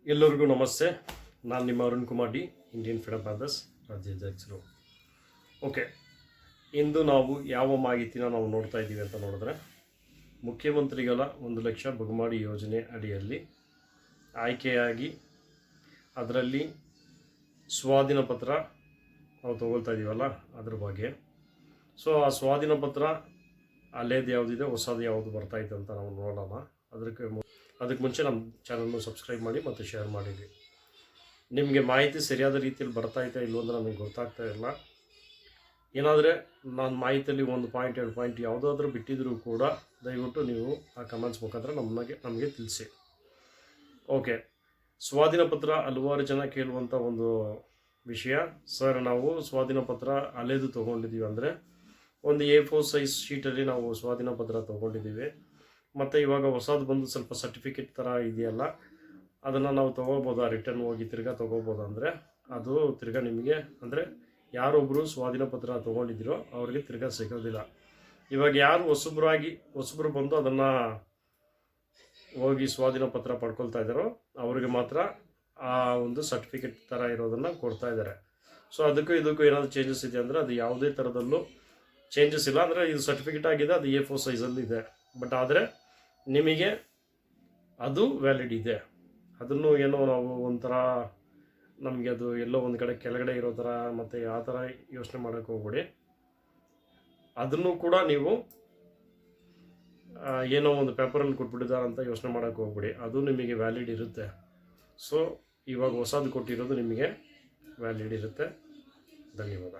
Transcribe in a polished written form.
ಎಲ್ಲರಿಗೂ ನಮಸ್ತೆ. ನಾನು ನಿಮ್ಮ Arun Kumar D, Indian freedom fighters ರಾಜ್ಯಾಧ್ಯಕ್ಷರು. ಓಕೆ, ಇಂದು ನಾವು ಯಾವ ಮಾಹಿತಿನ ನಾವು ನೋಡ್ತಾ ಇದ್ದೀವಿ ಅಂತ ನೋಡಿದ್ರೆ, ಮುಖ್ಯಮಂತ್ರಿಗಳ 1 ಲಕ್ಷ ಬಗುಮಾಡಿ ಯೋಜನೆ ಅಡಿಯಲ್ಲಿ ಆಯ್ಕೆಯಾಗಿ ಅದರಲ್ಲಿ ಸ್ವಾಧೀನ ಪತ್ರ ನಾವು ತೊಗೊಳ್ತಾ ಇದ್ದೀವಲ್ಲ ಅದ್ರ ಬಗ್ಗೆ. ಸೊ ಆ ಸ್ವಾಧೀನ ಪತ್ರ ಹಳೇದು ಯಾವುದಿದೆ, ಹೊಸದು ಯಾವುದು ಬರ್ತಾಯಿದೆ ಅಂತ ನಾವು ನೋಡೋಣ. ಅದಕ್ಕೆ ಮುಂಚೆ ನಮ್ಮ ಚಾನಲ್ನ ಸಬ್ಸ್ಕ್ರೈಬ್ ಮಾಡಿ ಮತ್ತು ಶೇರ್ ಮಾಡಿರಿ. ನಿಮಗೆ ಮಾಹಿತಿ ಸರಿಯಾದ ರೀತಿಯಲ್ಲಿ ಬರ್ತಾಯಿತಾ ಇಲ್ವೋ ಅಂತ ನಮಗೆ ಗೊತ್ತಾಗ್ತಾ ಇಲ್ಲ. ಏನಾದರೆ ನಾನು ಮಾಹಿತಿಯಲ್ಲಿ 1 ಪಾಯಿಂಟ್ 2 ಪಾಯಿಂಟ್ ಯಾವುದಾದ್ರೂ ಬಿಟ್ಟಿದ್ರೂ ಕೂಡ ದಯವಿಟ್ಟು ನೀವು ಆ ಕಮೆಂಟ್ಸ್ ಮುಖಾಂತರ ನಮಗೆ ತಿಳಿಸಿ. ಓಕೆ, ಸ್ವಾಧೀನ ಪತ್ರ ಹಲವಾರು ಜನ ಕೇಳುವಂಥ ಒಂದು ವಿಷಯ. ಸರ್, ನಾವು ಸ್ವಾಧೀನ ಪತ್ರ ಹಳೇದು ತೊಗೊಂಡಿದ್ದೀವಿ ಅಂದರೆ ಒಂದು A4 ಸೈಜ್ ಶೀಟಲ್ಲಿ ನಾವು ಸ್ವಾಧೀನ ಪತ್ರ ತೊಗೊಂಡಿದ್ದೀವಿ. ಮತ್ತು ಇವಾಗ ಹೊಸದು ಬಂದು ಸ್ವಲ್ಪ ಸರ್ಟಿಫಿಕೇಟ್ ಥರ ಇದೆಯಲ್ಲ, ಅದನ್ನು ನಾವು ತೊಗೋಬೋದಾ, ರಿಟರ್ನ್ ಹೋಗಿ ತಿರ್ಗಾ ತೊಗೋಬೋದು ಅಂದರೆ ಅದು ತಿರ್ಗಾ ನಿಮಗೆ ಅಂದರೆ ಯಾರೊಬ್ಬರು ಸ್ವಾಧೀನ ಪತ್ರ ತೊಗೊಂಡಿದ್ದೀರೋ ಅವ್ರಿಗೆ ತಿರ್ಗಾ ಸಿಗೋದಿಲ್ಲ. ಇವಾಗ ಯಾರು ಹೊಸಬ್ರು ಬಂದು ಅದನ್ನು ಹೋಗಿ ಸ್ವಾಧೀನ ಪತ್ರ ಪಡ್ಕೊಳ್ತಾ ಇದ್ದಾರೋ ಅವ್ರಿಗೆ ಮಾತ್ರ ಆ ಒಂದು ಸರ್ಟಿಫಿಕೇಟ್ ಥರ ಇರೋದನ್ನು ಕೊಡ್ತಾ ಇದ್ದಾರೆ. ಸೊ ಅದಕ್ಕೂ ಏನಾದರೂ ಚೇಂಜಸ್ ಇದೆ ಅಂದರೆ ಅದು ಯಾವುದೇ ಥರದಲ್ಲೂ ಚೇಂಜಸ್ ಇಲ್ಲ. ಅಂದರೆ ಇದು ಸರ್ಟಿಫಿಕೇಟ್ ಆಗಿದೆ, ಅದು A4 ಸೈಜಲ್ಲಿ ಇದೆ. ಬಟ್ ಆದರೆ ನಿಮಗೆ ಅದು ವ್ಯಾಲಿಡ್ ಇದೆ. ಅದನ್ನು ಏನೋ ನಾವು ಒಂಥರ ನಮಗೆ ಅದು ಎಲ್ಲೋ ಒಂದು ಕಡೆ ಕೆಳಗಡೆ ಇರೋ ಥರ ಮತ್ತು ಆ ಥರ ಯೋಚನೆ ಮಾಡೋಕ್ಕೆ ಹೋಗ್ಬೇಡಿ. ಅದನ್ನು ಕೂಡ ನೀವು ಏನೋ ಒಂದು ಪೇಪರಲ್ಲಿ ಕೊಟ್ಬಿಟ್ಟಿದ್ದಾರೆ ಅಂತ ಯೋಚನೆ ಮಾಡೋಕ್ಕೆ ಹೋಗ್ಬೇಡಿ. ಅದು ನಿಮಗೆ ವ್ಯಾಲಿಡ್ ಇರುತ್ತೆ. ಸೊ ಇವಾಗ ಹೊಸದು ಕೊಟ್ಟಿರೋದು ನಿಮಗೆ ವ್ಯಾಲಿಡ್ ಇರುತ್ತೆ. ಧನ್ಯವಾದ.